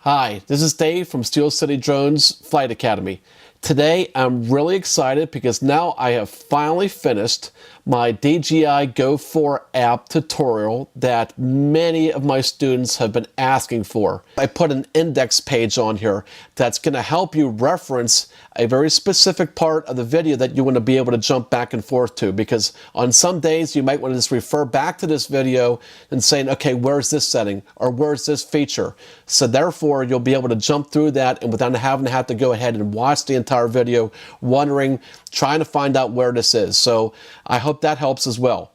Hi, this is Dave from Steel City Drones Flight Academy. Today I'm really excited because now I have finally finished my DJI Go 4 app tutorial that many of my students have been asking for. I put an index page on here that's going to help you reference a very specific part of the video that you want to be able to jump back and forth to, because on some days you might want to just refer back to this video and saying, okay, where's this setting or where's this feature? So therefore you'll be able to jump through that and without having to have to go ahead and watch the entire video wondering, trying to find out where this is. So I hope that helps as well.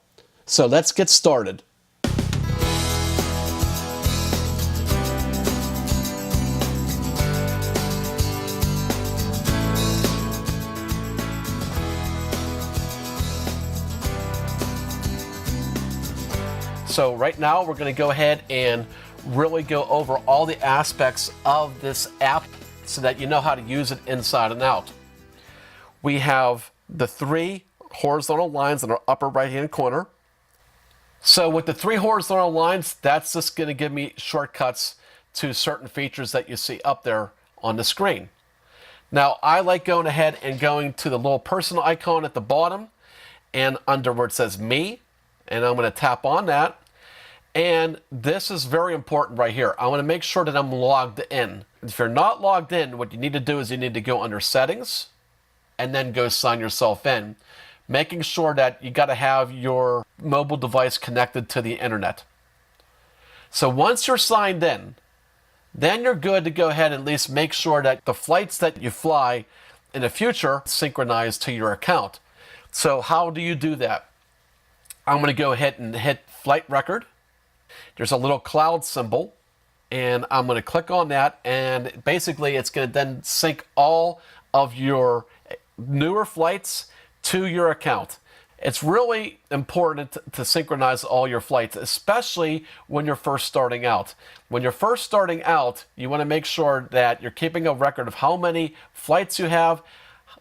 So let's get started. So right now we're going to go ahead and really go over all the aspects of this app so that you know how to use it inside and out. We have the three horizontal lines in our upper right hand corner. So with the three horizontal lines, that's just going to give me shortcuts to certain features that you see up there on the screen. Now I like going ahead and going to the little person icon at the bottom and under where it says me, and I'm going to tap on that. And this is very important right here. I want to make sure that I'm logged in. If you're not logged in, what you need to do is you need to go under settings and then go sign yourself in, making sure that you got to have your mobile device connected to the internet. So once you're signed in, then you're good to go ahead and at least make sure that the flights that you fly in the future synchronize to your account. So how do you do that? I'm going to go ahead and hit flight record. There's a little cloud symbol, and I'm going to click on that, and basically it's going to then sync all of your newer flights to your account. It's really important to synchronize all your flights, especially when you're first starting out. When you're first starting out, you want to make sure that you're keeping a record of how many flights you have,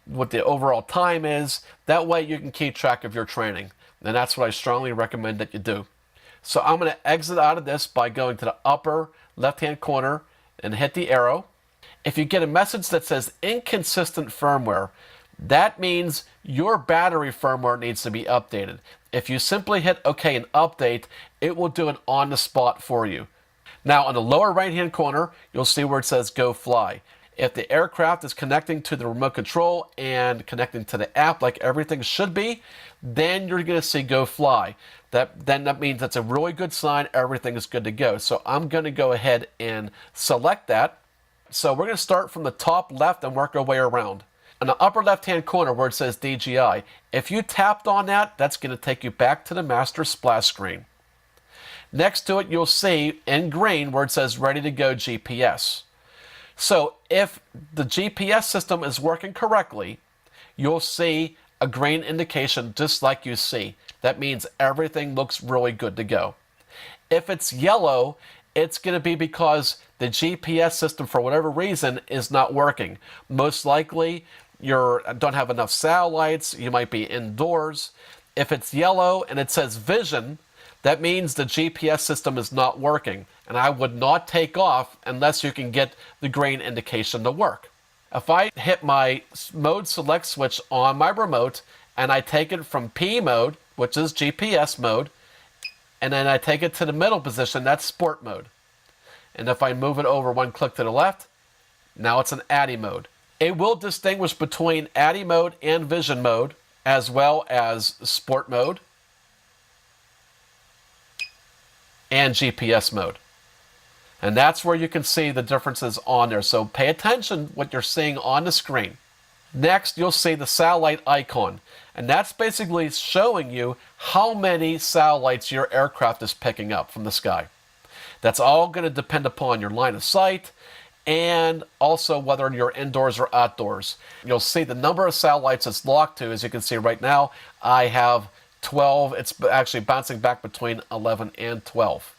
what the overall time is. That way you can keep track of your training, and that's what I strongly recommend that you do. So I'm going to exit out of this by going to the upper left-hand corner and hit the arrow. If you get a message that says inconsistent firmware, that means your battery firmware needs to be updated. If you simply hit OK and update, it will do it on the spot for you. Now on the lower right-hand corner, you'll see where it says Go Fly. If the aircraft is connecting to the remote control and connecting to the app like everything should be, then you're going to see Go Fly. That means that's a really good sign, everything is good to go. So I'm going to go ahead and select that. So we're going to start from the top left and work our way around. In the upper left-hand corner where it says DJI, if you tapped on that, that's going to take you back to the master splash screen. Next to it, you'll see in green where it says Ready to Go GPS. So if the GPS system is working correctly, you'll see a green indication just like you see. That means everything looks really good to go. If it's yellow, it's going to be because the GPS system, for whatever reason, is not working. Most likely, you don't have enough satellites, you might be indoors. If it's yellow and it says vision, that means the GPS system is not working, and I would not take off unless you can get the green indication to work. If I hit my mode select switch on my remote and I take it from P mode, which is GPS mode, and then I take it to the middle position, that's sport mode. And if I move it over one click to the left, now it's an ADI mode. It will distinguish between ADI mode and vision mode, as well as sport mode and GPS mode. And that's where you can see the differences on there. So pay attention what you're seeing on the screen. Next, you'll see the satellite icon. And that's basically showing you how many satellites your aircraft is picking up from the sky. That's all going to depend upon your line of sight and also whether you're indoors or outdoors. You'll see the number of satellites it's locked to. As you can see right now, I have 12. It's actually bouncing back between 11 and 12.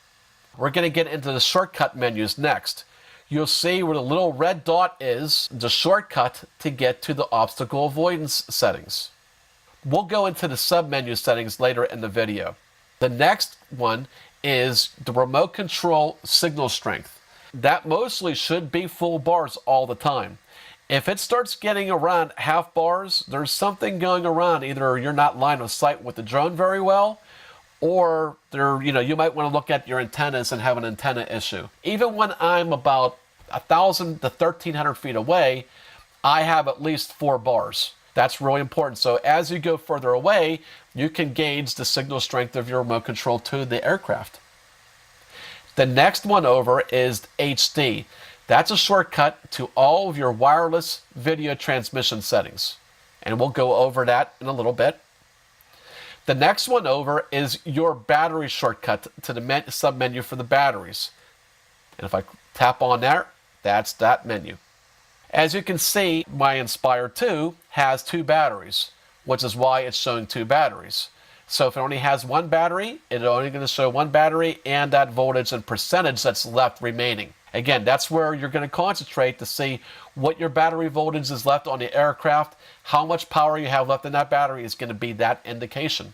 We're going to get into the shortcut menus next. You'll see where the little red dot is the shortcut to get to the obstacle avoidance settings. We'll go into the sub-menu settings later in the video. The next one is the remote control signal strength. that mostly should be full bars all the time. If it starts getting around half bars, there's something going around. Either you're not line of sight with the drone very well, or you might want to look at your antennas and have an antenna issue. Even when I'm about 1,000 to 1,300 feet away, I have at least 4 bars. That's really important. So as you go further away, you can gauge the signal strength of your remote control to the aircraft. The next one over is HD. That's a shortcut to all of your wireless video transmission settings. And we'll go over that in a little bit. The next one over is your battery shortcut to the submenu for the batteries. And if I tap on there, that's that menu. As you can see, my Inspire 2 has 2 batteries, which is why it's showing 2 batteries. So if it only has 1 battery, it's only going to show 1 battery and that voltage and percentage that's left remaining. Again, that's where you're going to concentrate to see what your battery voltage is left on the aircraft. How much power you have left in that battery is going to be that indication.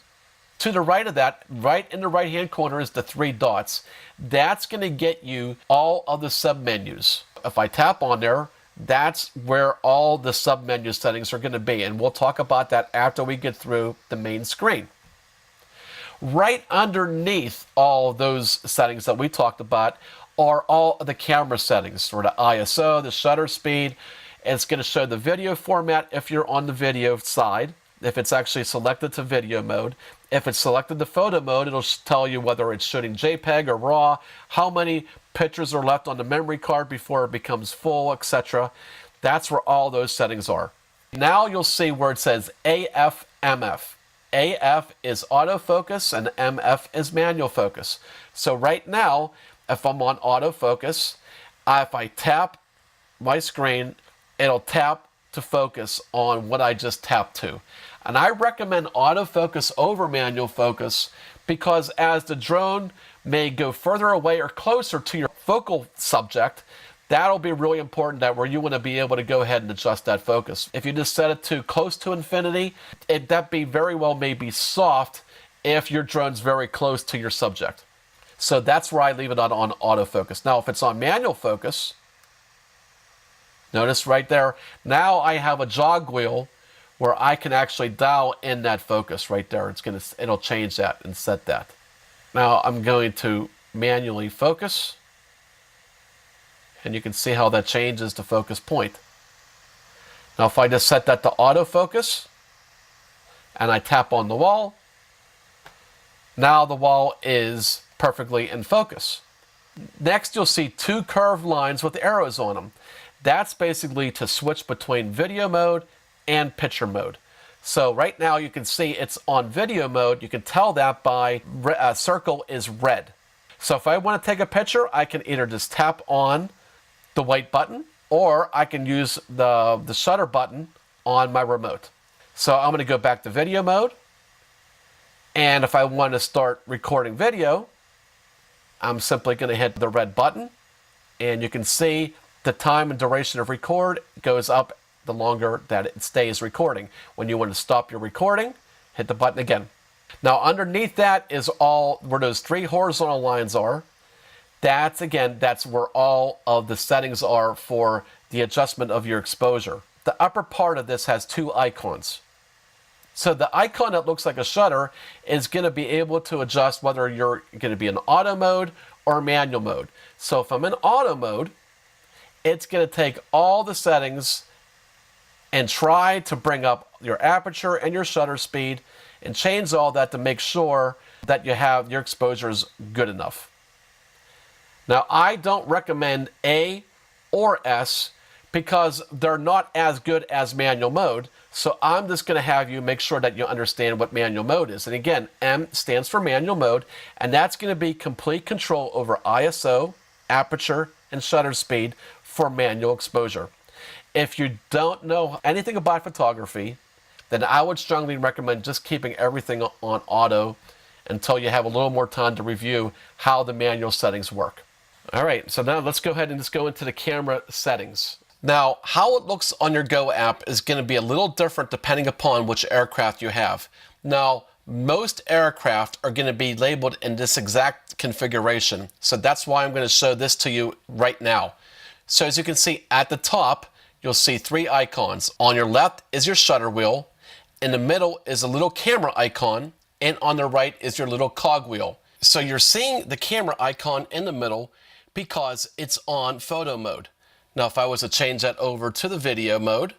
To the right of that, right in the right-hand corner, is the 3 dots. That's going to get you all of the submenus. If I tap on there, that's where all the submenu settings are going to be. And we'll talk about that after we get through the main screen. Right underneath all of those settings that we talked about are all of the camera settings for the ISO, the shutter speed. It's going to show the video format if you're on the video side, if it's actually selected to video mode. If it's selected to photo mode, it'll tell you whether it's shooting JPEG or RAW, how many pictures are left on the memory card before it becomes full, etc. That's where all those settings are. Now you'll see where it says AF, MF. AF is autofocus and MF is manual focus. So right now, if I'm on autofocus, if I tap my screen, it'll tap to focus on what I just tapped to. And I recommend autofocus over manual focus because as the drone may go further away or closer to your focal subject, that'll be really important, that where you want to be able to go ahead and adjust that focus. If you just set it to close to infinity, that be very well may be soft if your drone's very close to your subject. So that's where I leave it on autofocus. Now if it's on manual focus, notice right there, now I have a jog wheel where I can actually dial in that focus right there. It'll change that and set that. Now I'm going to manually focus, and you can see how that changes the focus point. Now if I just set that to autofocus and I tap on the wall, now the wall is perfectly in focus. Next you'll see 2 curved lines with arrows on them. That's basically to switch between video mode and picture mode. So right now you can see it's on video mode. You can tell that by circle is red. So if I want to take a picture, I can either just tap on the white button, or I can use the shutter button on my remote. So I'm going to go back to video mode, and if I want to start recording video, I'm simply going to hit the red button, and you can see the time and duration of record goes up the longer that it stays recording. When you want to stop your recording, hit the button again. Now underneath that is all where those 3 horizontal lines are. That's where all of the settings are for the adjustment of your exposure. The upper part of this has 2 icons. So the icon that looks like a shutter is going to be able to adjust whether you're going to be in auto mode or manual mode. So if I'm in auto mode, it's going to take all the settings and try to bring up your aperture and your shutter speed and change all that to make sure that you have your exposure is good enough. Now I don't recommend A or S because they're not as good as manual mode. So I'm just going to have you make sure that you understand what manual mode is. And again, M stands for manual mode, and that's going to be complete control over ISO, aperture, and shutter speed for manual exposure. If you don't know anything about photography, then I would strongly recommend just keeping everything on auto until you have a little more time to review how the manual settings work. All right, so now let's go ahead and just go into the camera settings. Now, how it looks on your Go app is going to be a little different depending upon which aircraft you have. Now, most aircraft are going to be labeled in this exact configuration. So that's why I'm going to show this to you right now. So as you can see at the top, you'll see three icons. On your left is your shutter wheel. In the middle is a little camera icon. And on the right is your little cog wheel. So you're seeing the camera icon in the middle because it's on photo mode. Now if I was to change that over to the video mode,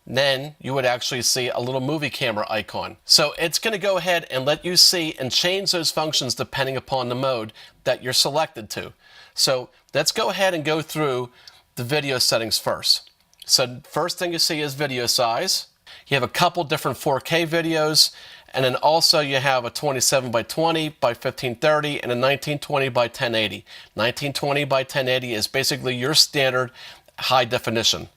then you would actually see a little movie camera icon. So it's going to go ahead and let you see and change those functions depending upon the mode that you're selected to. So let's go ahead and go through the video settings first. So first thing you see is video size. You have a couple different 4K videos, and then also you have a 27 by 20 by 1530 and a 1920 by 1080. 1920 by 1080 is basically your standard high definition.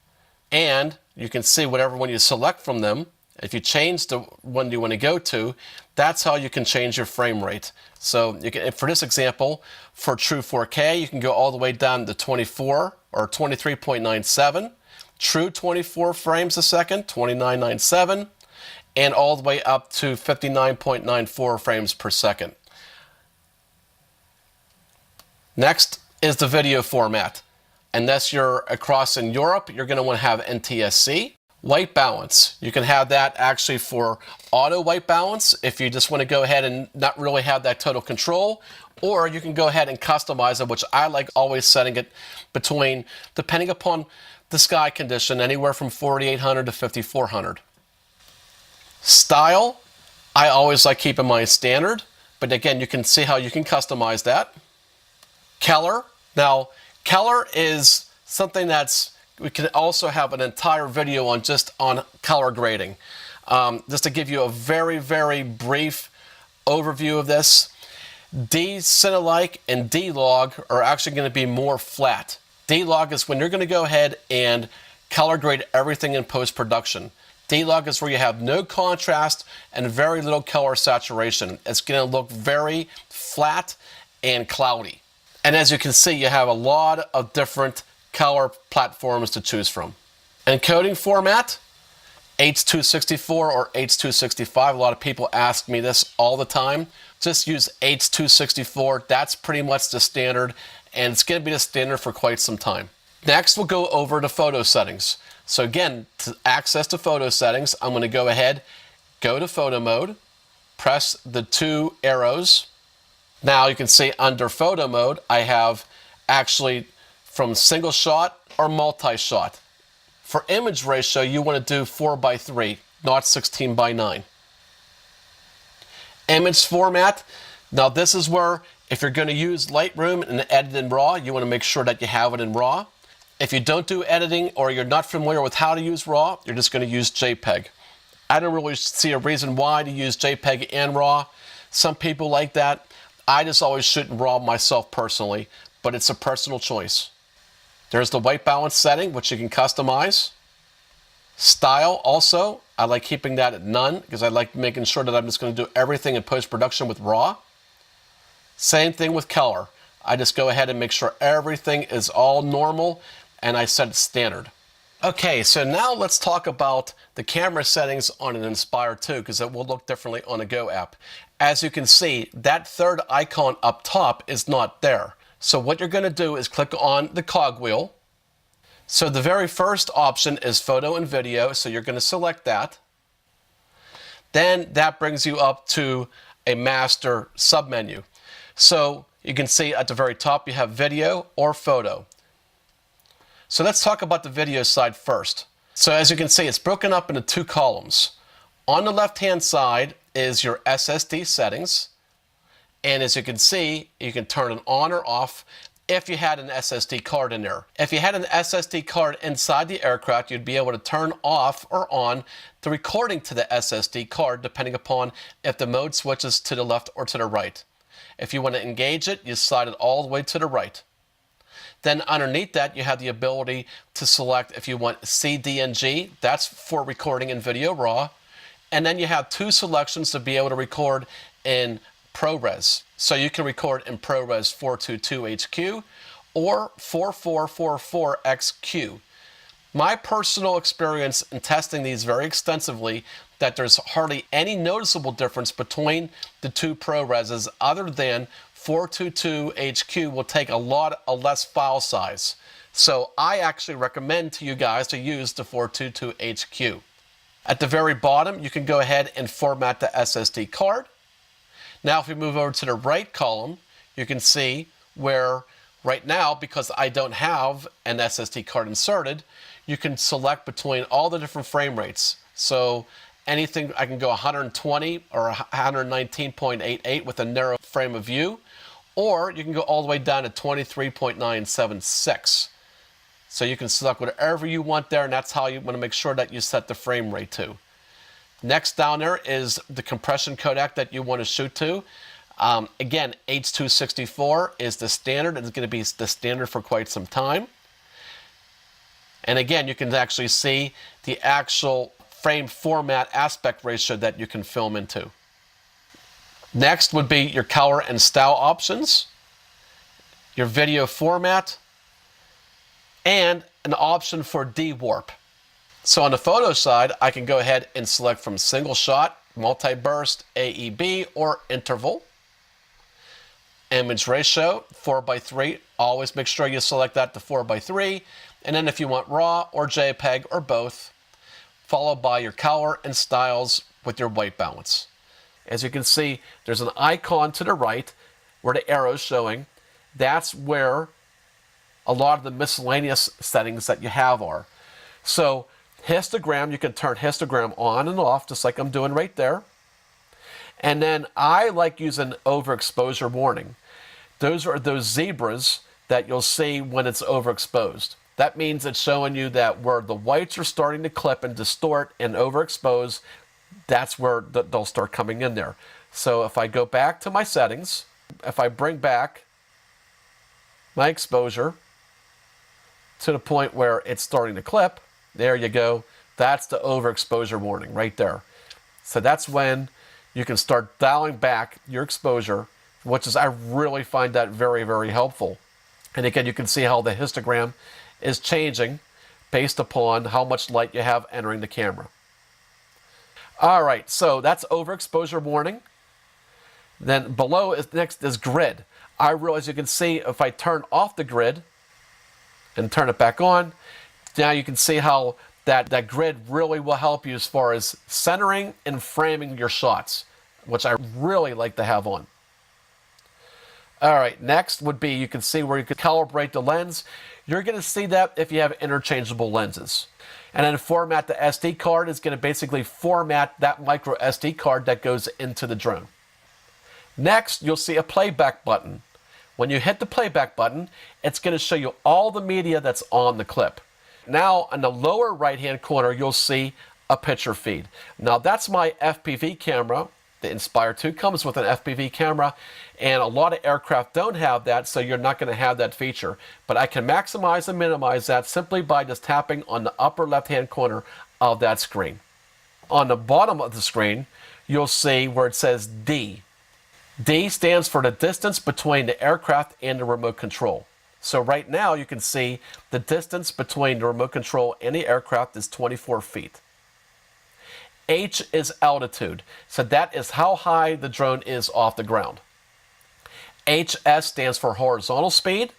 And you can see whatever one you select from them. If you change the one you want to go to, that's how you can change your frame rate. So you can, for this example, for true 4K, you can go all the way down to 24 or 23.97, true 24 frames a second, 29.97, and all the way up to 59.94 frames per second. Next is the video format. Unless you're across in Europe, you're going to want to have NTSC. White balance. You can have that actually for auto white balance if you just want to go ahead and not really have that total control, or you can go ahead and customize it, which I like always setting it between, depending upon the sky condition, anywhere from 4800 to 5400. Style, I always like keeping my standard, but again, you can see how you can customize that. Color. Now, color is something we can also have an entire video on just on color grading. Just to give you a very, very brief overview of this, D-Cinelike and D-Log are actually going to be more flat. D-Log is when you're going to go ahead and color grade everything in post-production. D-Log is where you have no contrast and very little color saturation. It's going to look very flat and cloudy. And as you can see, you have a lot of different color platforms to choose from. Encoding format, H.264 or H.265. A lot of people ask me this all the time. Just use H.264. That's pretty much the standard, and it's going to be the standard for quite some time. Next, we'll go over to photo settings. So again, to access the photo settings, I'm going to go ahead, go to photo mode, press the two arrows. Now you can see under photo mode, I have actually from single shot or multi-shot. For image ratio, you want to do 4:3, not 16:9. Image format, now this is where if you're going to use Lightroom and edit in RAW, you want to make sure that you have it in RAW. If you don't do editing or you're not familiar with how to use RAW, you're just going to use JPEG. I don't really see a reason why to use JPEG and RAW. Some people like that. I just always shoot in RAW myself personally, but it's a personal choice. There's the white balance setting, which you can customize. Style also, I like keeping that at none because I like making sure that I'm just going to do everything in post-production with RAW. Same thing with color. I just go ahead and make sure everything is all normal and I set it standard. Okay, so now let's talk about the camera settings on an Inspire 2 because it will look differently on a Go app. As you can see, that third icon up top is not there. So what you're going to do is click on the cog wheel. So the very first option is photo and video, so you're going to select that. Then that brings you up to a master submenu. So you can see at the very top you have video or photo. So let's talk about the video side first. So as you can see, it's broken up into two columns. On the left-hand side is your Ssd settings. And as you can see, you can turn it on or off if you had an SSD card in there. If you had an SSD card inside the aircraft, you'd be able to turn off or on the recording to the SSD card depending upon if the mode switches to the left or to the right. If you want to engage it, you slide it all the way to the right. Then underneath that, you have the ability to select if you want CDNG, that's for recording in video RAW. And then you have two selections to be able to record in ProRes. So you can record in ProRes 422HQ or 4444XQ. My personal experience in testing these very extensively, that there's hardly any noticeable difference between the two ProReses other than 422 HQ will take a lot less file size. So I actually recommend to you guys to use the 422 HQ. At the very bottom, you can go ahead and format the SSD card. Now if we move over to the right column, you can see where right now, because I don't have an SSD card inserted, you can select between all the different frame rates. So anything, I can go 120 or 119.88 with a narrow frame of view, or you can go all the way down to 23.976. So you can select whatever you want there, and that's how you want to make sure that you set the frame rate to. Next down there is the compression codec that you want to shoot to. Again, H.264 is the standard. It's going to be the standard for quite some time. And again, you can actually see the actual frame format aspect ratio that you can film into. Next would be your color and style options, your video format, and an option for de-warp. So on the photo side, I can go ahead and select from single shot, multi-burst, AEB, or interval. Image ratio, 4:3. Always make sure you select that to 4:3. And then if you want RAW or JPEG or both, followed by your color and styles with your white balance. As you can see, there's an icon to the right where the arrow is showing. That's where a lot of the miscellaneous settings that you have are. So histogram, you can turn histogram on and off just like I'm doing right there. And then I like using overexposure warning. Those are those zebras that you'll see when it's overexposed. That means it's showing you that where the whites are starting to clip and distort and overexpose, that's where they'll start coming in there. So if I go back to my settings, if I bring back my exposure to the point where it's starting to clip, there you go. That's the overexposure warning right there. So that's when you can start dialing back your exposure, which is, I really find that very, very helpful. And again, you can see how the histogram is changing based upon how much light you have entering the camera. All right, so that's overexposure warning. Then below is next is grid. I realize you can see if I turn off the grid and turn it back on, now you can see how that grid really will help you as far as centering and framing your shots, which I really like to have on. All right, next would be, you can see where you can calibrate the lens. You're going to see that if you have interchangeable lenses. And then format the SD card is going to basically format that micro SD card that goes into the drone. Next, you'll see a playback button. When you hit the playback button, it's going to show you all the media that's on the clip. Now, in the lower right-hand corner, you'll see a picture feed. Now, that's my FPV camera. The Inspire 2 comes with an FPV camera, and a lot of aircraft don't have that, so you're not going to have that feature. But I can maximize and minimize that simply by just tapping on the upper left-hand corner of that screen. On the bottom of the screen, you'll see where it says D. D stands for the distance between the aircraft and the remote control. So right now you can see the distance between the remote control and the aircraft is 24 feet. H is altitude, so that is how high the drone is off the ground. HS stands for horizontal speed,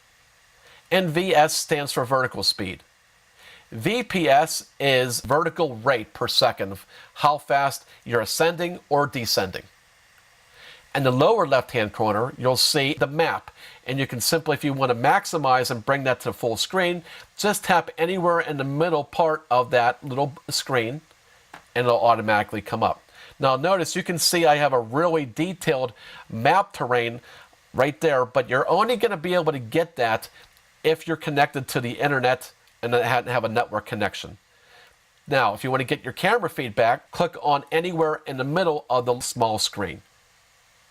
and VS stands for vertical speed. VPS is vertical rate per second, how fast you're ascending or descending. In the lower left-hand corner, you'll see the map, and you can simply, if you want to maximize and bring that to full screen, just tap anywhere in the middle part of that little screen, and it'll automatically come up. Now notice, you can see I have a really detailed map terrain right there, but you're only going to be able to get that if you're connected to the internet and have a network connection. Now, if you want to get your camera feedback, click on anywhere in the middle of the small screen,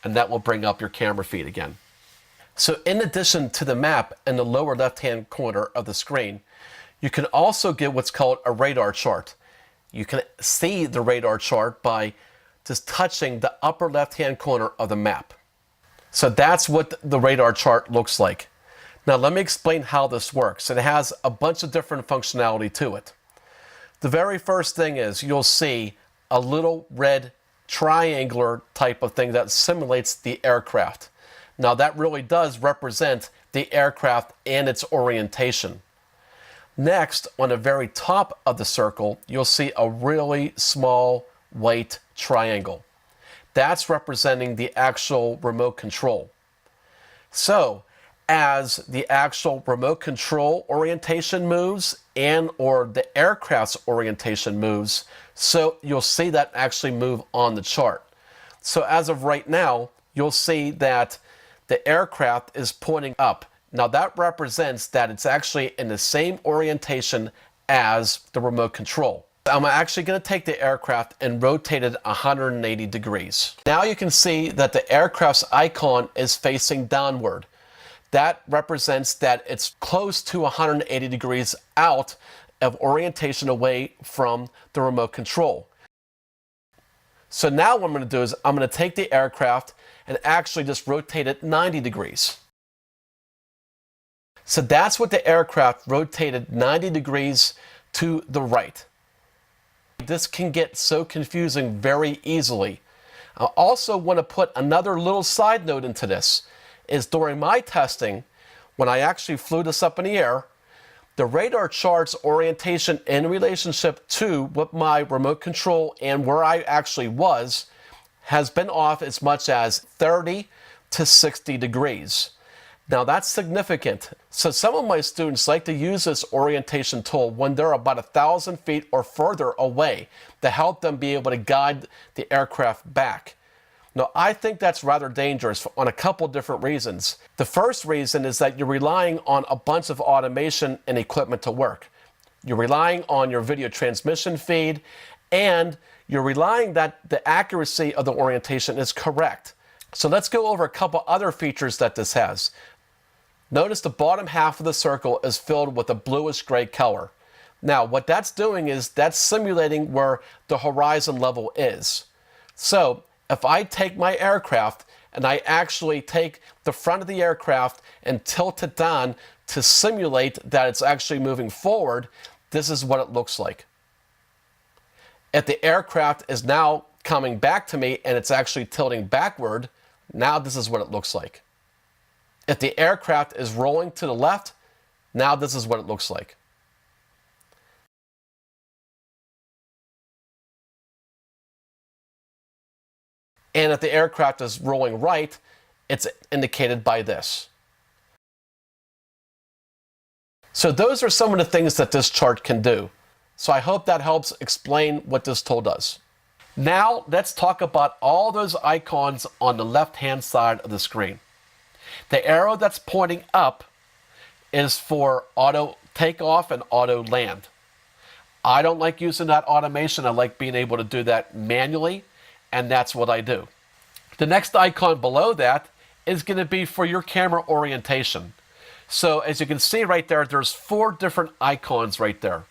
and that will bring up your camera feed again. So in addition to the map in the lower left-hand corner of the screen, you can also get what's called a radar chart. You can see the radar chart by just touching the upper left-hand corner of the map. So that's what the radar chart looks like. Now let me explain how this works. It has a bunch of different functionality to it. The very first thing is you'll see a little red triangular type of thing that simulates the aircraft. Now that really does represent the aircraft and its orientation. Next, on the very top of the circle, you'll see a really small white triangle. That's representing the actual remote control. So, as the actual remote control orientation moves and or the aircraft's orientation moves, so you'll see that actually move on the chart. So as of right now, you'll see that the aircraft is pointing up. Now that represents that it's actually in the same orientation as the remote control. I'm actually going to take the aircraft and rotate it 180 degrees. Now you can see that the aircraft's icon is facing downward. That represents that it's close to 180 degrees out of orientation away from the remote control. So now what I'm going to do is I'm going to take the aircraft and actually just rotate it 90 degrees. So that's what the aircraft rotated 90 degrees to the right. This can get so confusing very easily. I also want to put another little side note into this, is during my testing, when I actually flew this up in the air, the radar chart's orientation in relationship to what my remote control and where I actually was has been off as much as 30 to 60 degrees. Now that's significant. So some of my students like to use this orientation tool when they're about 1,000 feet or further away to help them be able to guide the aircraft back. Now I think that's rather dangerous on a couple different reasons. The first reason is that you're relying on a bunch of automation and equipment to work. You're relying on your video transmission feed, and you're relying that the accuracy of the orientation is correct. So let's go over a couple other features that this has. Notice the bottom half of the circle is filled with a bluish gray color. Now what that's doing is that's simulating where the horizon level is. So if I take my aircraft and I actually take the front of the aircraft and tilt it down to simulate that it's actually moving forward, this is what it looks like. If the aircraft is now coming back to me and it's actually tilting backward, now this is what it looks like. If the aircraft is rolling to the left, now this is what it looks like. And if the aircraft is rolling right, it's indicated by this. So those are some of the things that this chart can do. So I hope that helps explain what this tool does. Now let's talk about all those icons on the left-hand side of the screen. The arrow that's pointing up is for auto takeoff and auto land. I don't like using that automation. I like being able to do that manually, and that's what I do. The next icon below that is going to be for your camera orientation. So as you can see right there, there's 4 different icons right there.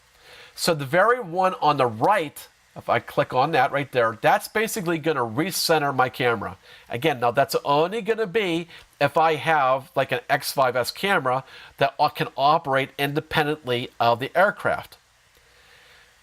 So the very one on the right, if I click on that right there, that's basically going to recenter my camera. Again, now that's only going to be if I have like an X5S camera that can operate independently of the aircraft.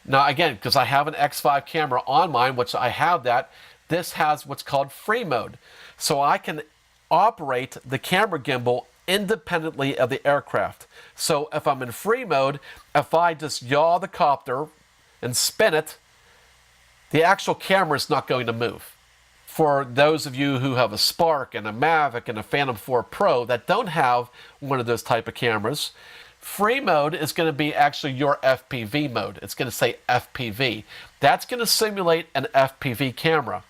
Now again, because I have an X5 camera on mine, which I have that, this has what's called free mode. So I can operate the camera gimbal independently of the aircraft. So if I'm in free mode, if I just yaw the copter and spin it, the actual camera is not going to move. For those of you who have a Spark and a Mavic and a Phantom 4 Pro that don't have one of those type of cameras, free mode is going to be actually your FPV mode. It's going to say FPV. That's going to simulate an FPV camera.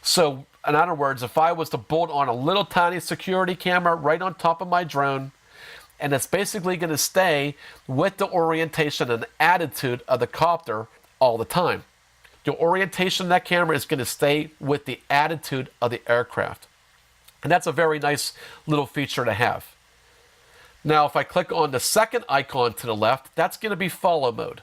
So in other words, if I was to bolt on a little tiny security camera right on top of my drone, and it's basically going to stay with the orientation and attitude of the copter all the time. The orientation of that camera is going to stay with the attitude of the aircraft. And that's a very nice little feature to have. Now, if I click on the second icon to the left, that's going to be follow mode.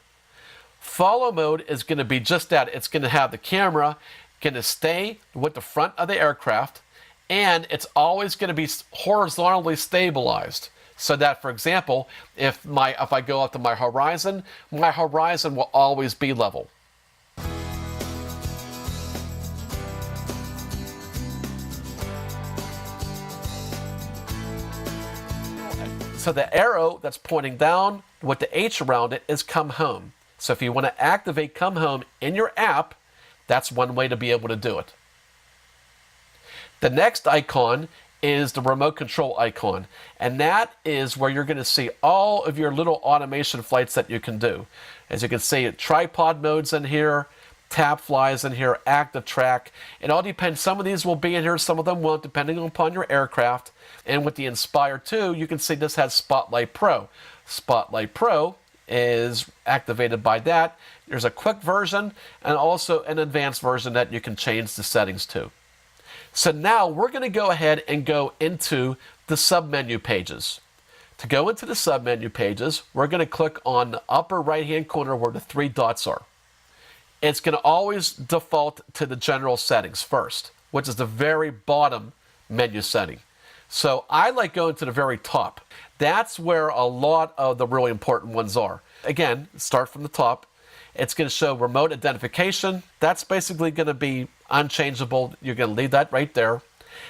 Follow mode is going to be just that. It's going to have the camera going to stay with the front of the aircraft, and it's always going to be horizontally stabilized. So that, for example, if I go up to my horizon will always be level. So the arrow that's pointing down with the H around it is come home. So if you want to activate come home in your app, that's one way to be able to do it. The next icon is the remote control icon, and that is where you're going to see all of your little automation flights that you can do. As you can see, tripod mode's in here, tap flies in here, active track. It all depends. Some of these will be in here, some of them won't, depending upon your aircraft. And with the Inspire 2, you can see this has Spotlight Pro. Spotlight Pro is activated by that. There's a quick version and also an advanced version that you can change the settings to. So now we're going to go ahead and go into the submenu pages. To go into the submenu pages, we're going to click on the upper right-hand corner where the 3 dots are. It's going to always default to the general settings first, which is the very bottom menu setting. So I like going to the very top. That's where a lot of the really important ones are. Again, start from the top. It's going to show remote identification. That's basically going to be unchangeable. You're going to leave that right there.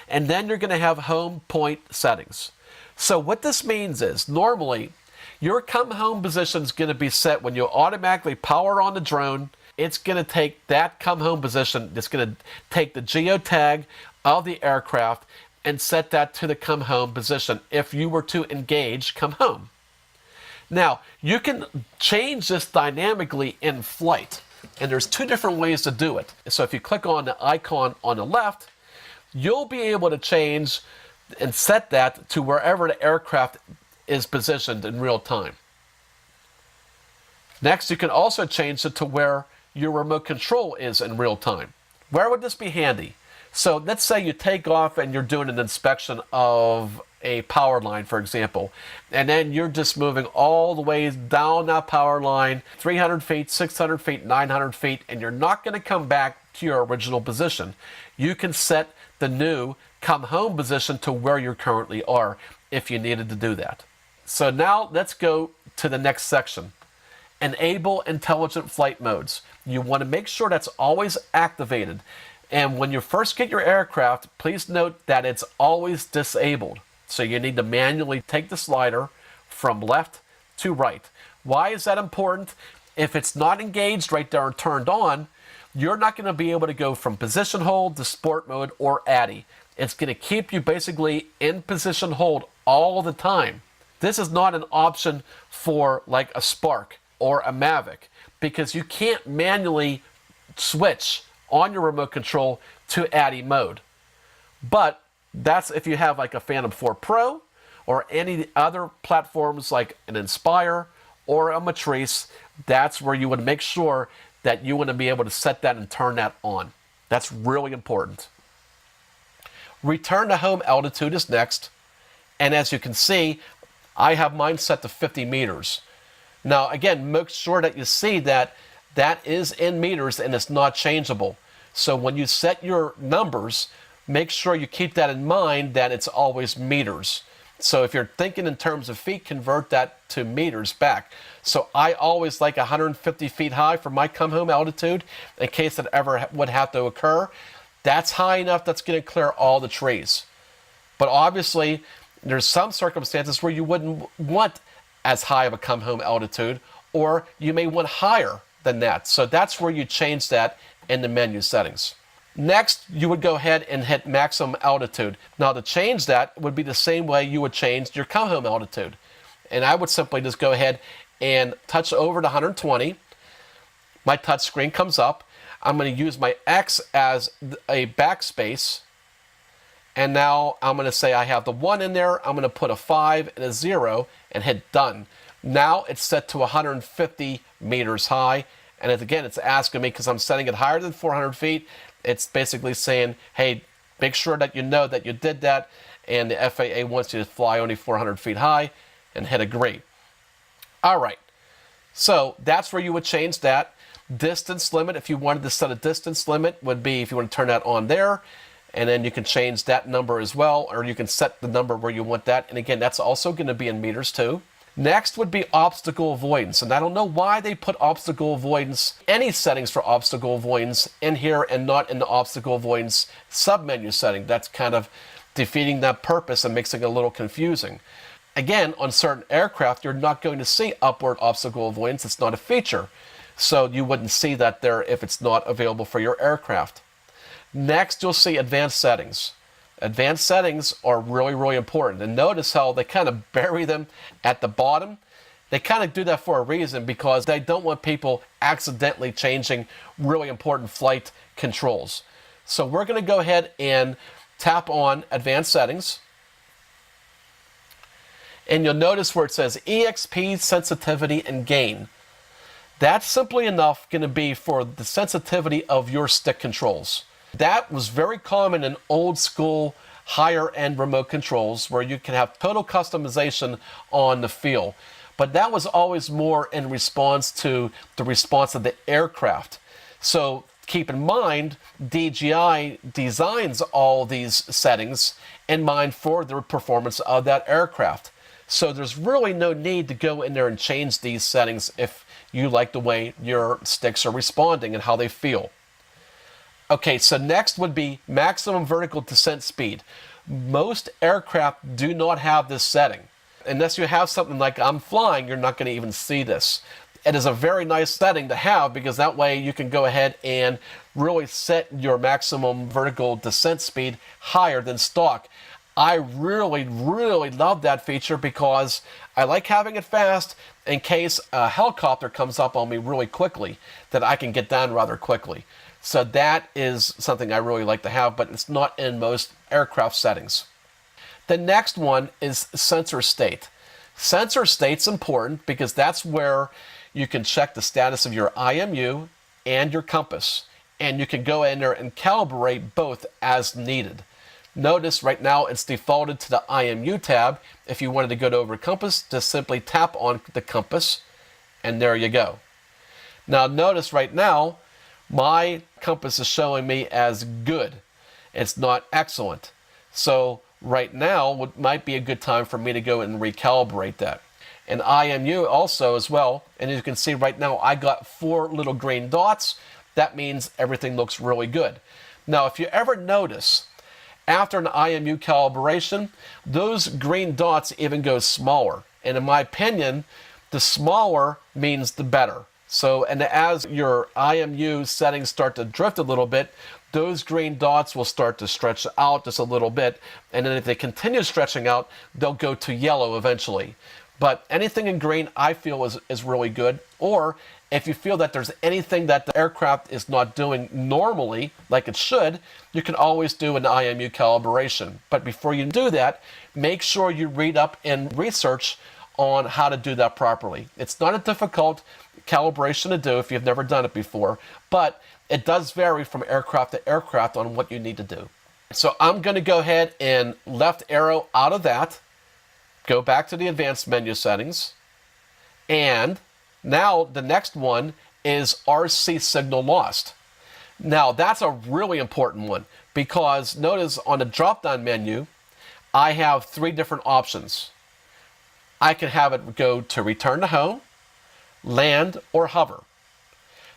And then you're going to have home point settings. So what this means is normally your come home position is going to be set when you automatically power on the drone. It's going to take that come home position. It's going to take the geotag of the aircraft and set that to the come home position if you were to engage come home. Now, you can change this dynamically in flight, and there's 2 different ways to do it. So if you click on the icon on the left, you'll be able to change and set that to wherever the aircraft is positioned in real time. Next, you can also change it to where your remote control is in real time. Where would this be handy? So let's say you take off and you're doing an inspection of a power line, for example, and then you're just moving all the way down that power line, 300 feet, 600 feet, 900 feet, and you're not going to come back to your original position. You can set the new come home position to where you currently are if you needed to do that. So now let's go to the next section. Enable intelligent flight modes. You want to make sure that's always activated. And when you first get your aircraft, please note that it's always disabled. So you need to manually take the slider from left to right. Why is that important? If it's not engaged right there and turned on, you're not going to be able to go from position hold to sport mode or ADI. It's going to keep you basically in position hold all the time. This is not an option for like a Spark or a Mavic because you can't manually switch on your remote control to ADI mode. But that's if you have like a Phantom 4 Pro or any other platforms like an Inspire or a Matrice. That's where you would make sure that you want to be able to set that and turn that on. That's really important. Return to home altitude is next. And as you can see, I have mine set to 50 meters. Now, again, make sure that you see that that is in meters and it's not changeable. So when you set your numbers, make sure you keep that in mind that it's always meters. So if you're thinking in terms of feet, convert that to meters back. So I always like 150 feet high for my come home altitude in case it ever would have to occur. That's high enough that's going to clear all the trees. But obviously, there's some circumstances where you wouldn't want as high of a come home altitude, or you may want higher than that. So that's where you change that in the menu settings. Next, you would go ahead and hit maximum altitude. Now to change that would be the same way you would change your come home altitude. And I would simply just go ahead and touch over to 120. My touch screen comes up. I'm going to use my X as a backspace. And now I'm going to say I have the 1 in there. I'm going to put a 5 and a 0 and hit done. Now it's set to 150 meters high. And again, it's asking me because I'm setting it higher than 400 feet. It's basically saying, hey, make sure that you know that you did that. And the FAA wants you to fly only 400 feet high and hit agree. All right. So that's where you would change that. Distance limit, if you wanted to set a distance limit, would be if you want to turn that on there. And then you can change that number as well, or you can set the number where you want that. And again, that's also going to be in meters too. Next would be obstacle avoidance. And I don't know why they put obstacle avoidance, any settings for obstacle avoidance in here and not in the obstacle avoidance submenu setting. That's kind of defeating that purpose and makes it a little confusing. Again, on certain aircraft, you're not going to see upward obstacle avoidance. It's not a feature. So you wouldn't see that there if it's not available for your aircraft. Next, you'll see advanced settings. Advanced settings are really, really important. And notice how they kind of bury them at the bottom. They kind of do that for a reason, because they don't want people accidentally changing really important flight controls. So we're going to go ahead and tap on advanced settings. And you'll notice where it says EXP sensitivity and gain. That's simply enough going to be for the sensitivity of your stick controls. That was very common in old school higher end remote controls where you can have total customization on the feel. But that was always more in response to the response of the aircraft. So keep in mind, DJI designs all these settings in mind for the performance of that aircraft. So there's really no need to go in there and change these settings if you like the way your sticks are responding and how they feel. Okay, so next would be maximum vertical descent speed. Most aircraft do not have this setting. Unless you have something like I'm flying, you're not going to even see this. It is a very nice setting to have, because that way you can go ahead and really set your maximum vertical descent speed higher than stock. I really, really love that feature because I like having it fast in case a helicopter comes up on me really quickly, that I can get down rather quickly. So that is something I really like to have, but it's not in most aircraft settings. The next one is sensor state. Sensor state's important because that's where you can check the status of your IMU and your compass. And you can go in there and calibrate both as needed. Notice right now it's defaulted to the IMU tab. If you wanted to go to over compass, just simply tap on the compass and there you go. Now notice right now my compass is showing me as good. It's not excellent. So right now might be a good time for me to go and recalibrate that. And IMU also as well. And as you can see right now, I got 4 little green dots. That means everything looks really good. Now, if you ever notice, after an IMU calibration, those green dots even go smaller. And in my opinion, the smaller means the better. So, and as your IMU settings start to drift a little bit, those green dots will start to stretch out just a little bit. And then if they continue stretching out, they'll go to yellow eventually. But anything in green I feel is really good. Or if you feel that there's anything that the aircraft is not doing normally, like it should, you can always do an IMU calibration. But before you do that, make sure you read up and research on how to do that properly. It's not a difficult calibration to do if you've never done it before, but it does vary from aircraft to aircraft on what you need to do. So I'm going to go ahead and left arrow out of that, go back to the advanced menu settings, and now the next one is RC signal lost. Now that's a really important one because notice on the drop-down menu, I have 3 different options. I can have it go to return to home, land, or hover.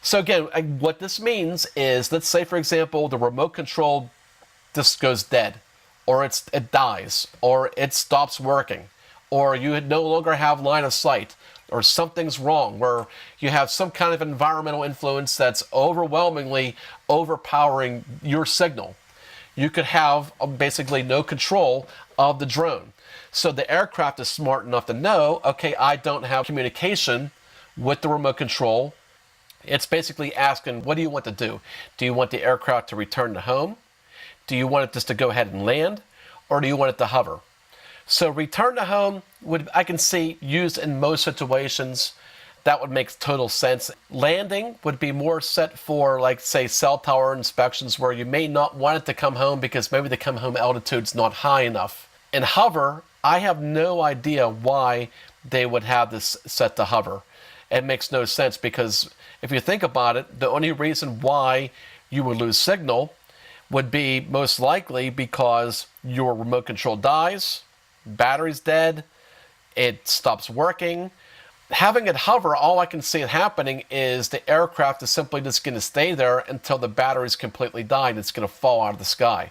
So again, what this means is, let's say for example, the remote control just goes dead, or it dies, or it stops working, or you no longer have line of sight, or something's wrong, where you have some kind of environmental influence that's overwhelmingly overpowering your signal. You could have basically no control of the drone. So the aircraft is smart enough to know, okay, I don't have communication with the remote control. It's basically asking, what do you want to do? Do you want the aircraft to return to home? Do you want it just to go ahead and land? Or do you want it to hover? So return to home would, I can see, used in most situations. That would make total sense. Landing would be more set for, like, say, cell tower inspections where you may not want it to come home because maybe the come home altitude's not high enough. And hover, I have no idea why they would have this set to hover. It makes no sense because if you think about it, the only reason why you would lose signal would be most likely because your remote control dies, battery's dead, it stops working. Having it hover, all I can see it happening is the aircraft is simply just going to stay there until the battery's completely died. It's going to fall out of the sky.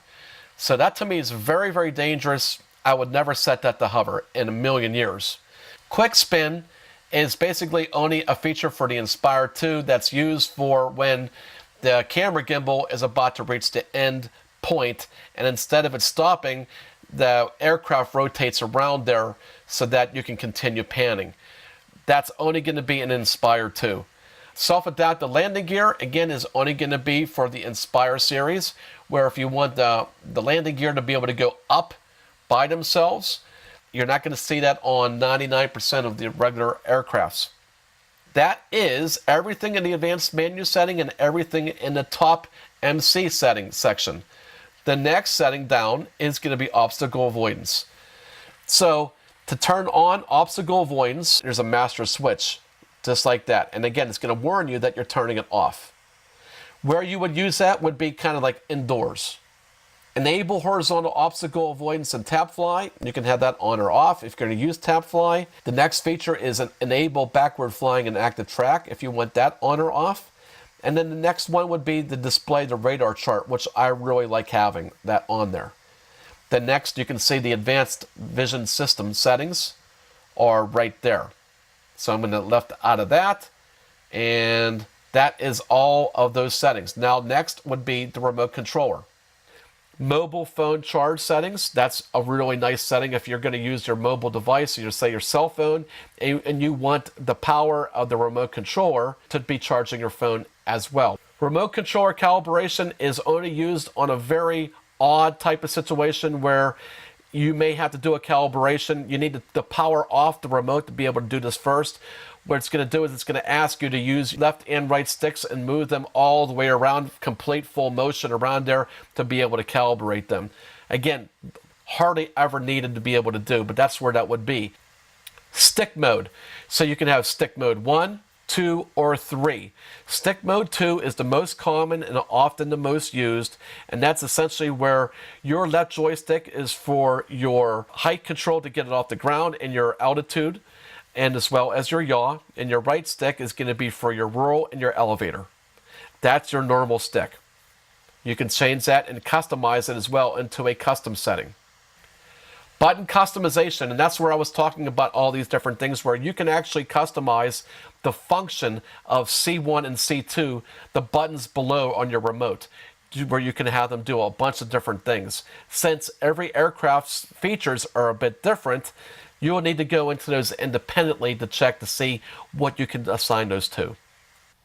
So that to me is very, very dangerous. I would never set that to hover in a million years. Quick spin is basically only a feature for the Inspire 2 that's used for when the camera gimbal is about to reach the end point, and instead of it stopping, the aircraft rotates around there so that you can continue panning. That's only going to be an Inspire 2. Self-adaptive landing gear, again, is only going to be for the Inspire series, where if you want the landing gear to be able to go up by themselves, you're not going to see that on 99% of the regular aircrafts. That is everything in the advanced menu setting and everything in the top MC setting section. The next setting down is going to be obstacle avoidance. So to turn on obstacle avoidance, there's a master switch, just like that. And again, it's going to warn you that you're turning it off. Where you would use that would be kind of like indoors. Enable horizontal obstacle avoidance and tap fly. You can have that on or off if you're going to use tap fly. The next feature is an enable backward flying and active track if you want that on or off. And then the next one would be to display the radar chart, which I really like having that on there. Then next you can see the advanced vision system settings are right there. So I'm going to left out of that, and that is all of those settings. Now next would be the remote controller. Mobile phone charge settings, that's a really nice setting if you're going to use your mobile device, you say your cell phone, and you want the power of the remote controller to be charging your phone as well. Remote controller calibration is only used on a very odd type of situation where you may have to do a calibration. You need to power off the remote to be able to do this first. What it's going to do is it's going to ask you to use left and right sticks and move them all the way around, complete full motion around there to be able to calibrate them. Again, hardly ever needed to be able to do, but that's where that would be. Stick mode. So you can have stick mode 1, 2, or 3. Stick mode 2 is the most common and often the most used, and that's essentially where your left joystick is for your height control to get it off the ground and your altitude, and as well as your yaw, and your right stick is going to be for your roll and your elevator. That's your normal stick. You can change that and customize it as well into a custom setting. Button customization, and that's where I was talking about all these different things where you can actually customize the function of C1 and C2, the buttons below on your remote, where you can have them do a bunch of different things. Since every aircraft's features are a bit different, you will need to go into those independently to check to see what you can assign those to.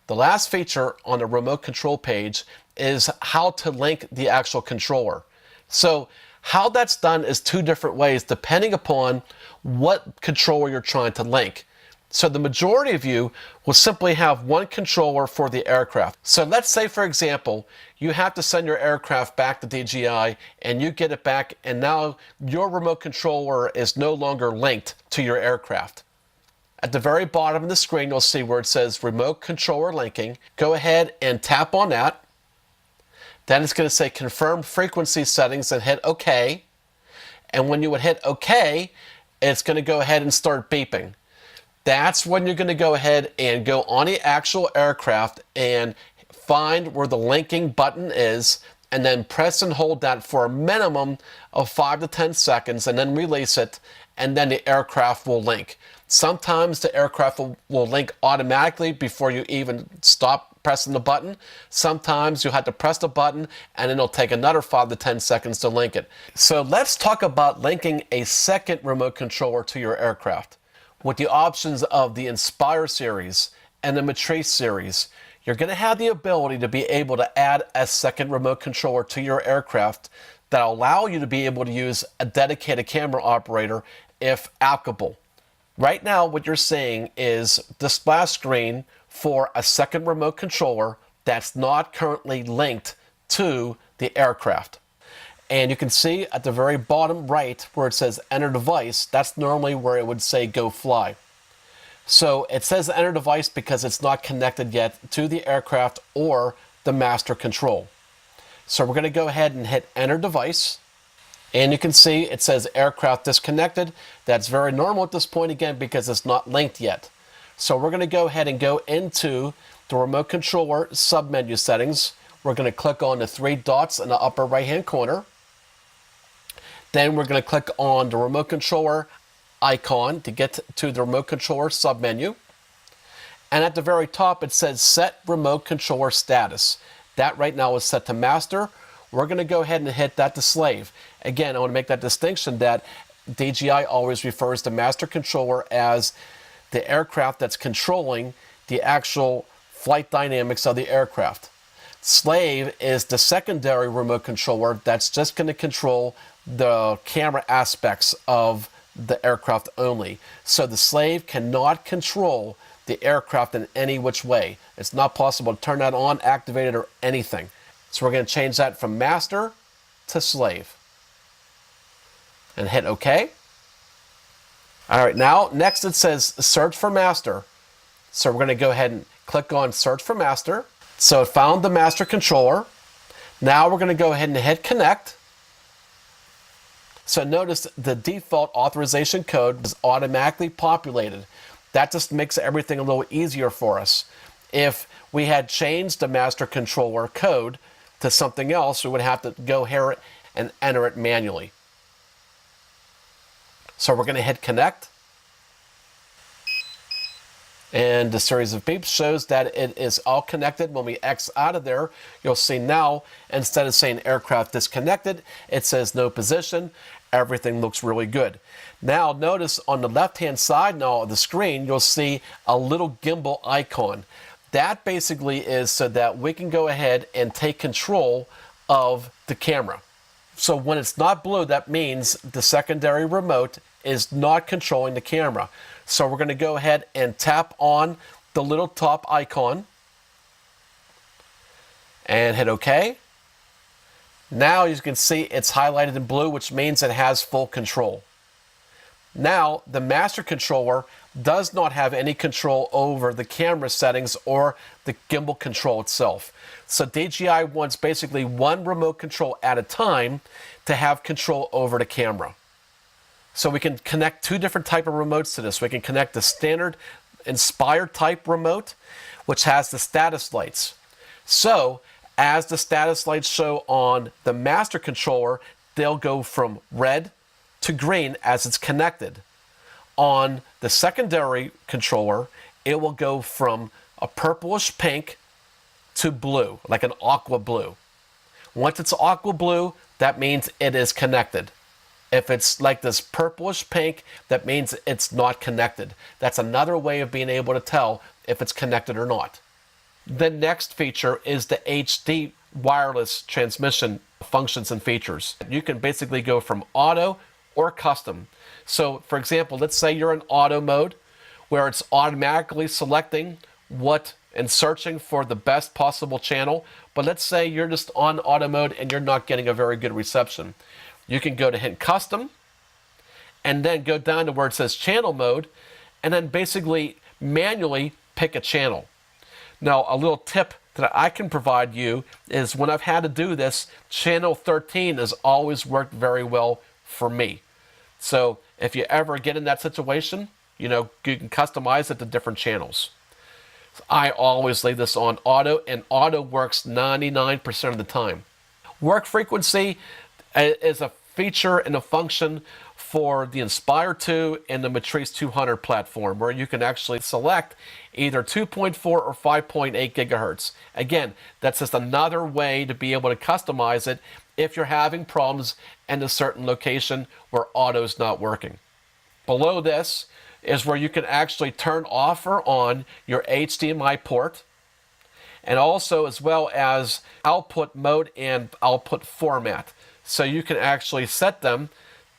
The last feature on the remote control page is how to link the actual controller. So how that's done is two different ways depending upon what controller you're trying to link. So the majority of you will simply have one controller for the aircraft. So let's say, for example, you have to send your aircraft back to DJI and you get it back, and now your remote controller is no longer linked to your aircraft. At the very bottom of the screen, you'll see where it says Remote Controller Linking. Go ahead and tap on that. Then it's going to say Confirm Frequency Settings and hit OK. And when you would hit OK, it's going to go ahead and start beeping. That's when you're going to go ahead and go on the actual aircraft and find where the linking button is, and then press and hold that for a minimum of 5 to 10 seconds and then release it, and then the aircraft will link. Sometimes the aircraft will link automatically before you even stop pressing the button. Sometimes you have to press the button and then it'll take another 5 to 10 seconds to link it. So let's talk about linking a second remote controller to your aircraft. With the options of the Inspire series and the Matrice series, you're going to have the ability to be able to add a second remote controller to your aircraft that will allow you to be able to use a dedicated camera operator if applicable. Right now, what you're seeing is the splash screen for a second remote controller that's not currently linked to the aircraft. And you can see at the very bottom right where it says Enter Device, that's normally where it would say Go Fly. So it says Enter Device because it's not connected yet to the aircraft or the master control. So we're going to go ahead and hit Enter Device. And you can see it says Aircraft Disconnected. That's very normal at this point again because it's not linked yet. So we're going to go ahead and go into the remote controller submenu settings. We're going to click on the 3 dots in the upper right hand corner. Then we're going to click on the remote controller icon to get to the remote controller submenu. And at the very top, it says Set Remote Controller Status. That right now is set to master. We're going to go ahead and hit that to slave. Again, I want to make that distinction that DJI always refers to master controller as the aircraft that's controlling the actual flight dynamics of the aircraft. Slave is the secondary remote controller that's just going to control the camera aspects of the aircraft only. So the slave cannot control the aircraft in any which way. It's not possible to turn that on, activate it, or anything. So we're going to change that from master to slave. And hit OK. All right, now next it says search for master. So we're going to go ahead and click on search for master. So it found the master controller. Now we're going to go ahead and hit connect. So notice the default authorization code is automatically populated. That just makes everything a little easier for us. If we had changed the master controller code to something else, we would have to go here and enter it manually. So we're going to hit connect. And the series of beeps shows that it is all connected. When we X out of there, you'll see now, instead of saying aircraft disconnected, it says no position. Everything looks really good. Now notice on the left-hand side now of the screen, you'll see a little gimbal icon. That basically is so that we can go ahead and take control of the camera. So when it's not blue, that means the secondary remote is not controlling the camera. So we're going to go ahead and tap on the little top icon and hit OK. Now you can see it's highlighted in blue, which means it has full control. Now the master controller does not have any control over the camera settings or the gimbal control itself. So DJI wants basically one remote control at a time to have control over the camera. So we can connect two different type of remotes to this. We can connect the standard Inspire type remote, which has the status lights. So as the status lights show on the master controller, they'll go from red to green as it's connected. On the secondary controller, it will go from a purplish pink to blue, like an aqua blue. Once it's aqua blue, that means it is connected. If it's like this purplish pink, that means it's not connected. That's another way of being able to tell if it's connected or not. The next feature is the HD wireless transmission functions and features. You can basically go from auto or custom. So for example, let's say you're in auto mode where it's automatically selecting what and searching for the best possible channel. But let's say you're just on auto mode and you're not getting a very good reception. You can go to hit custom and then go down to where it says channel mode and then basically manually pick a channel. Now, a little tip that I can provide you is when I've had to do this, channel 13 has always worked very well for me. So if you ever get in that situation, you can customize it to different channels. I always leave this on auto, and auto works 99% of the time. Work frequency is a feature and a function for the Inspire 2 and the Matrice 200 platform, where you can actually select either 2.4 or 5.8 gigahertz. Again, that's just another way to be able to customize it if you're having problems in a certain location where auto's not working. Below this is where you can actually turn off or on your HDMI port, and also as well as output mode and output format. So you can actually set them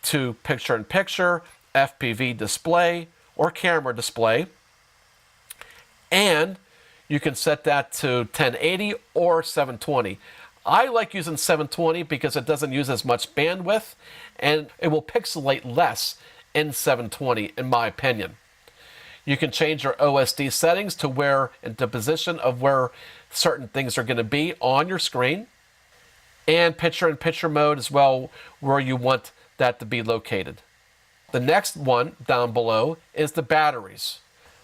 to picture-in-picture, FPV display, or camera display. And you can set that to 1080 or 720. I like using 720 because it doesn't use as much bandwidth and it will pixelate less in 720 in my opinion. You can change your Ssd settings to where, in the position of where certain things are going to be on your screen. And picture-in-picture mode as well, where you want that to be located. The next one down below is the batteries.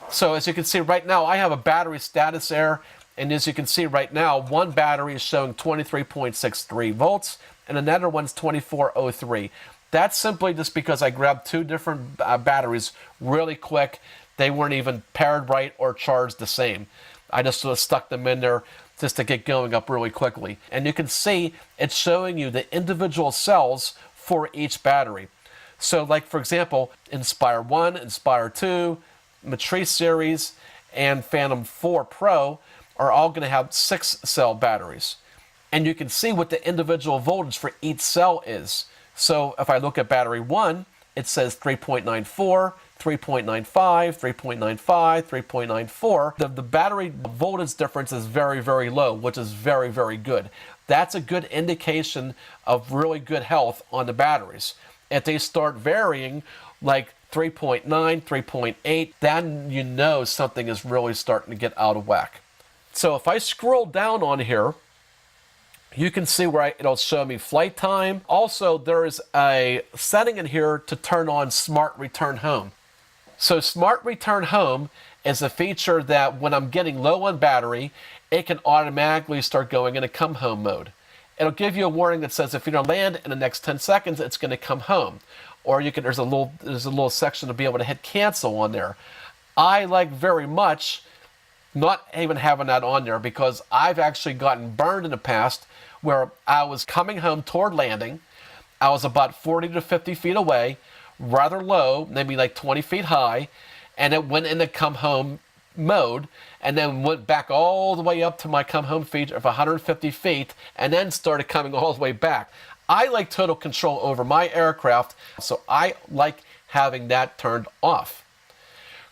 So as you can see right now, I have a battery status error, and as you can see right now, one battery is showing 23.63 volts, and another one's 2403. That's simply just because I grabbed two different batteries really quick. They weren't even paired right or charged the same. I just sort of stuck them in there just to get going up really quickly. And you can see it's showing you the individual cells for each battery. So like, for example, Inspire 1, Inspire 2, Matrice series, and Phantom 4 Pro are all going to have 6-cell batteries. And you can see what the individual voltage for each cell is. So if I look at battery 1, it says 3.94, 3.95, 3.95, 3.94. The battery voltage difference is very, very low, which is very, very good. That's a good indication of really good health on the batteries. If they start varying, like 3.9, 3.8, then you know something is really starting to get out of whack. So if I scroll down on here, you can see where it'll show me flight time. Also, there is a setting in here to turn on Smart Return Home. So Smart Return Home is a feature that when I'm getting low on battery, it can automatically start going into come home mode. It'll give you a warning that says if you don't land in the next 10 seconds, it's going to come home. Or you can there's a little section to be able to hit cancel on there. I like very much not even having that on there because I've actually gotten burned in the past where I was coming home toward landing. I was about 40 to 50 feet away, rather low, maybe like 20 feet high, and it went into come home mode and then went back all the way up to my come home feature of 150 feet and then started coming all the way back. I like total control over my aircraft, so I like having that turned off.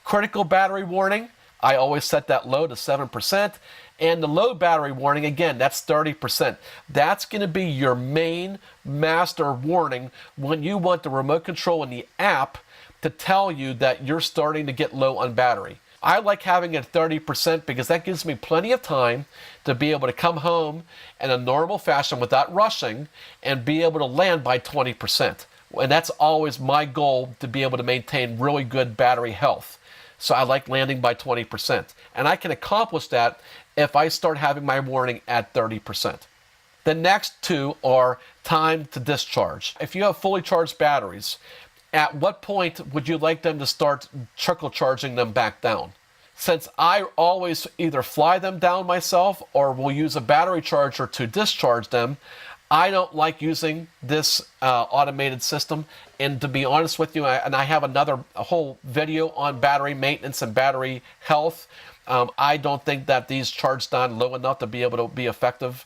Critical battery warning, I always set that low to 7%. And the low battery warning, again, that's 30%. That's going to be your main master warning when you want the remote control in the app to tell you that you're starting to get low on battery. I like having it 30% because that gives me plenty of time to be able to come home in a normal fashion without rushing and be able to land by 20%. And that's always my goal, to be able to maintain really good battery health. So I like landing by 20%. And I can accomplish that if I start having my warning at 30%. The next two are time to discharge. If you have fully charged batteries, at what point would you like them to start trickle charging them back down? Since I always either fly them down myself or will use a battery charger to discharge them, I don't like using this automated system. And to be honest with you, I have a whole video on battery maintenance and battery health. I don't think that these charge down low enough to be able to be effective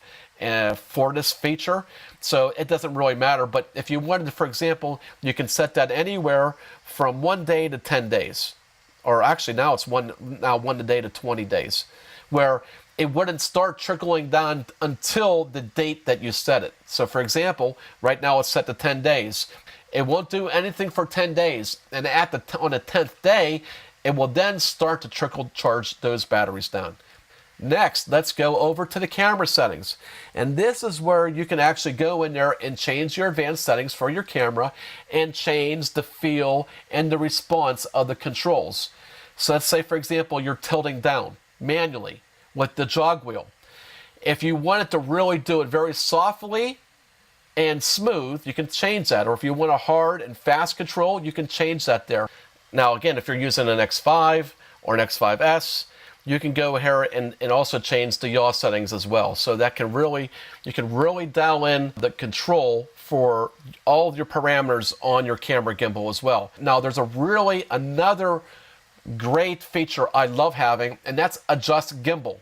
for this feature. So it doesn't really matter. But if you wanted, for example, you can set that anywhere from 1 day to 10 days. Or actually now it's one day to 20 days, where it wouldn't start trickling down until the date that you set it. So for example, right now it's set to 10 days. It won't do anything for 10 days. And on the 10th day, it will then start to trickle charge those batteries down. Next, let's go over to the camera settings. And this is where you can actually go in there and change your advanced settings for your camera and change the feel and the response of the controls. So let's say, for example, you're tilting down manually with the jog wheel. If you want it to really do it very softly and smooth, you can change that. Or if you want a hard and fast control, you can change that there. Now again, if you're using an X5 or an X5S, you can go here and also change the yaw settings as well. So that you can really dial in the control for all of your parameters on your camera gimbal as well. Now there's another great feature I love having, and that's adjust gimbal.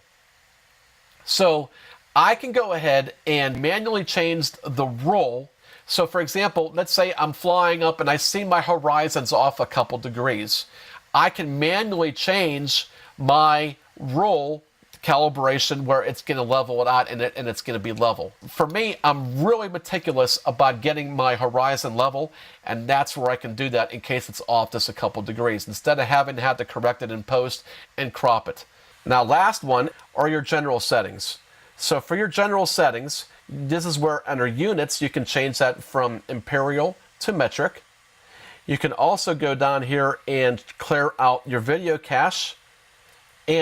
So I can go ahead and manually change the roll. So for example, let's say I'm flying up and I see my horizons off a couple degrees. I can manually change my roll calibration where it's going to level it out and it's going to be level. For me, I'm really meticulous about getting my horizon level, and that's where I can do that in case it's off just a couple degrees, instead of having to have to correct it in post and crop it. Now last one are your general settings. So for your general settings, this is where under units you can change that from imperial to metric. You can also go down here and clear out your video cache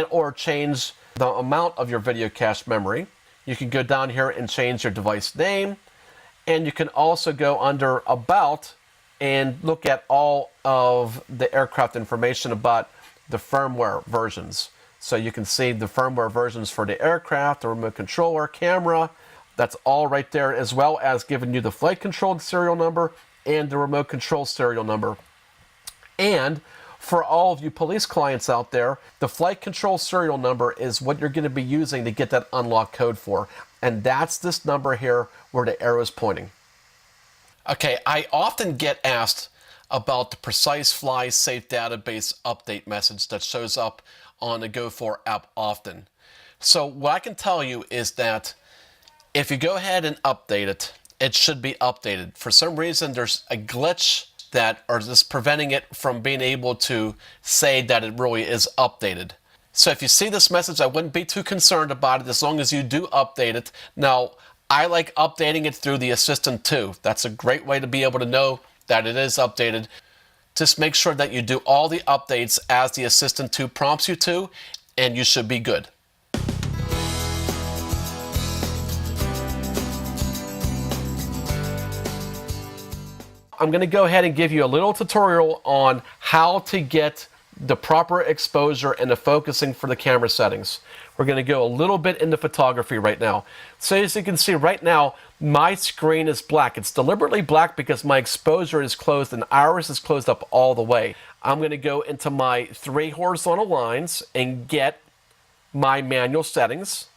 or change the amount of your video cache memory. You can go down here and change your device name, and you can also go under about and look at all of the aircraft information about the firmware versions. So you can see the firmware versions for the aircraft, the remote controller, camera. That's all right there, as well as giving you the flight control serial number and the remote control serial number. And for all of you police clients out there, the flight control serial number is what you're going to be using to get that unlock code for. And that's this number here where the arrow is pointing. Okay, I often get asked about the Precise Fly Safe Database update message that shows up on the Go4 app often. So what I can tell you is that if you go ahead and update it, it should be updated. For some reason, there's a glitch that are just preventing it from being able to say that it really is updated. So if you see this message, I wouldn't be too concerned about it as long as you do update it. Now, I like updating it through the Assistant too. That's a great way to be able to know that it is updated. Just make sure that you do all the updates as the Assistant 2 prompts you to, and you should be good. I'm going to go ahead and give you a little tutorial on how to get the proper exposure and the focusing for the camera settings. We're going to go a little bit into photography right now. So as you can see right now, my screen is black. It's deliberately black because my exposure is closed and iris is closed up all the way. I'm going to go into my 3 horizontal lines and get my manual settings.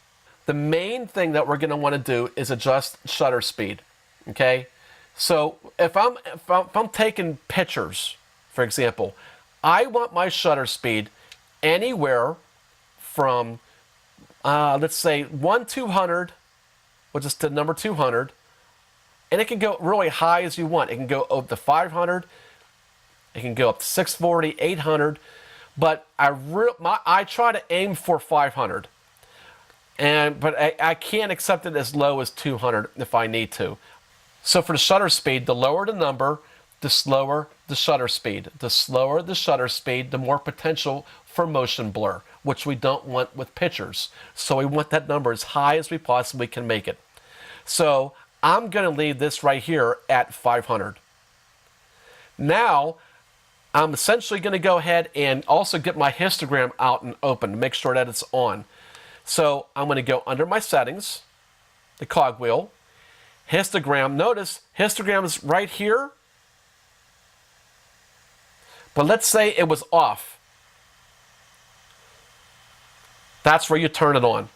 The main thing that we're going to want to do is adjust shutter speed. Okay? So if I'm taking pictures, for example, I want my shutter speed anywhere from, let's say, 1/200, which is the number 200, and it can go really high as you want. It can go up to 500, it can go up to 640, 800, but I try to aim for 500, but I can't accept it as low as 200 if I need to. So for the shutter speed, the lower the number, the slower the shutter speed. The slower the shutter speed, the more potential for motion blur, which we don't want with pictures. So we want that number as high as we possibly can make it. So I'm going to leave this right here at 500. Now, I'm essentially going to go ahead and also get my histogram out and open to make sure that it's on. So I'm going to go under my settings, the cogwheel, histogram. Notice histogram is right here, but let's say it was off. That's where you turn it on.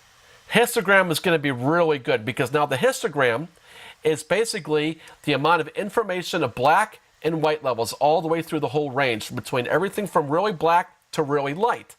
Histogram is going to be really good because now the histogram is basically the amount of information of black and white levels all the way through the whole range, between everything from really black to really light.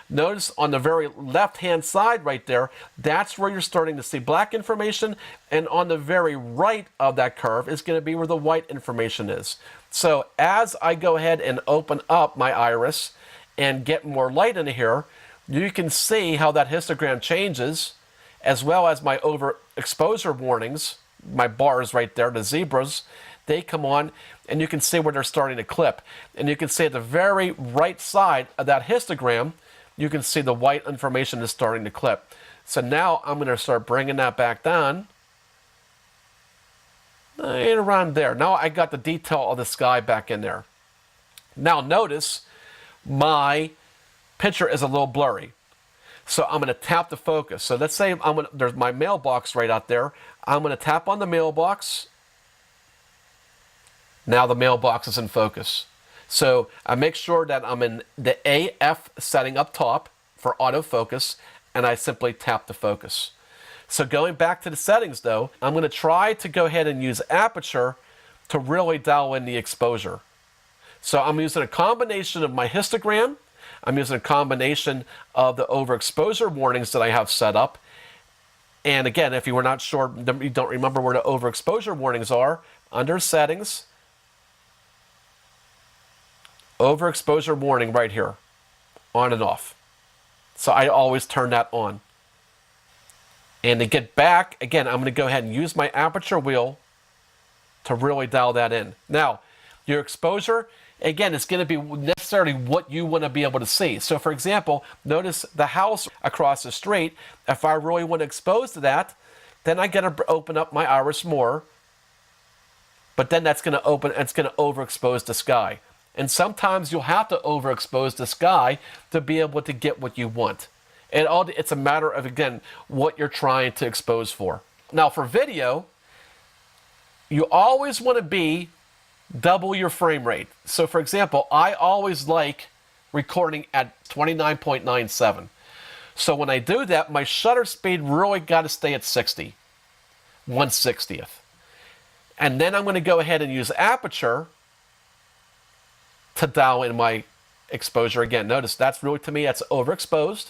Notice on the very left-hand side right there, that's where you're starting to see black information, and on the very right of that curve is going to be where the white information is. So as I go ahead and open up my iris and get more light into here, you can see how that histogram changes, as well as my overexposure warnings, my bars right there, the zebras, they come on, and you can see where they're starting to clip. And you can see at the very right side of that histogram, you can see the white information is starting to clip. So now I'm going to start bringing that back down. Right around there. Now I got the detail of the sky back in there. Now notice my picture is a little blurry. So I'm going to tap the focus. So let's say there's my mailbox right out there. I'm going to tap on the mailbox. Now the mailbox is in focus. So I make sure that I'm in the AF setting up top for autofocus, and I simply tap the focus. So going back to the settings though, I'm going to try to go ahead and use Aperture to really dial in the exposure. So I'm using a combination of my histogram, I'm using a combination of the overexposure warnings that I have set up. And again, if you were not sure, you don't remember where the overexposure warnings are, under settings, overexposure warning right here, on and off. So I always turn that on. And to get back, again, I'm going to go ahead and use my aperture wheel to really dial that in. Now, your exposure, again, it's going to be necessarily what you want to be able to see. So for example, notice the house across the street. If I really want to expose to that, then I got to open up my iris more but then that's going to it's going to overexpose the sky. And sometimes you'll have to overexpose the sky to be able to get what you want. It's a matter of, again, what you're trying to expose for. Now for video, you always want to be double your frame rate. So for example, I always like recording at 29.97. So when I do that, my shutter speed really got to stay at 60, 1/60th. And then I'm going to go ahead and use Aperture to dial in my exposure again. Notice that's really, to me, that's overexposed.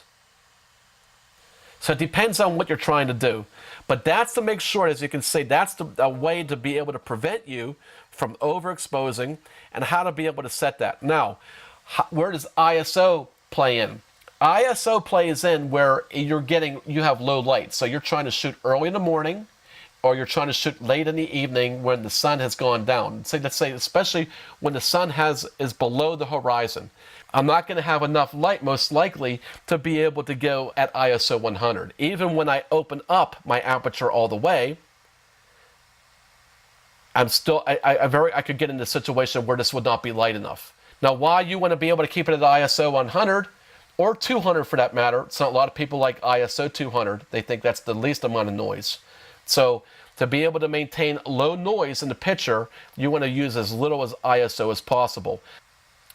So it depends on what you're trying to do. But that's to make sure, as you can see, that's a way to be able to prevent you from overexposing and how to be able to set that. Now, where does ISO play in? ISO plays in where you have low light. So you're trying to shoot early in the morning, or you're trying to shoot late in the evening when the sun has gone down. So let's say, especially when the sun is below the horizon. I'm not going to have enough light, most likely, to be able to go at ISO 100. Even when I open up my aperture all the way, I'm still, I could get into a situation where this would not be light enough. Now, why you want to be able to keep it at ISO 100 or 200 for that matter? So a lot of people like ISO 200. They think that's the least amount of noise. So to be able to maintain low noise in the picture, you want to use as little as ISO as possible.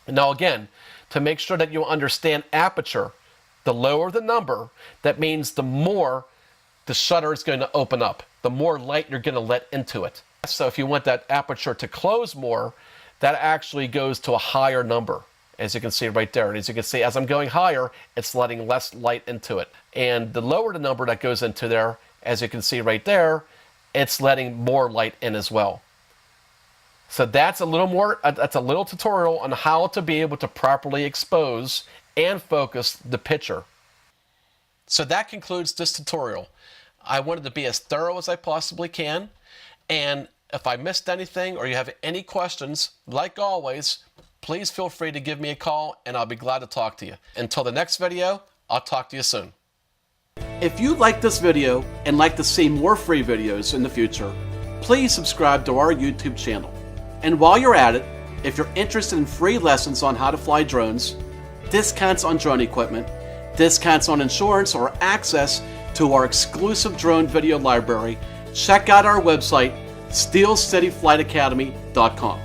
Now again, to make sure that you understand aperture, the lower the number, that means the more the shutter is going to open up, the more light you're going to let into it. So if you want that aperture to close more, that actually goes to a higher number, as you can see right there. And as you can see, as I'm going higher, it's letting less light into it. And the lower the number that goes into there, as you can see right there, it's letting more light in as well. So that's a little tutorial on how to be able to properly expose and focus the picture. So that concludes this tutorial. I wanted to be as thorough as I possibly can. And if I missed anything or you have any questions, like always, please feel free to give me a call and I'll be glad to talk to you. Until the next video, I'll talk to you soon. If you like this video and like to see more free videos in the future, please subscribe to our YouTube channel. And while you're at it, if you're interested in free lessons on how to fly drones, discounts on drone equipment, discounts on insurance, or access to our exclusive drone video library, check out our website, steelcityflightacademy.com.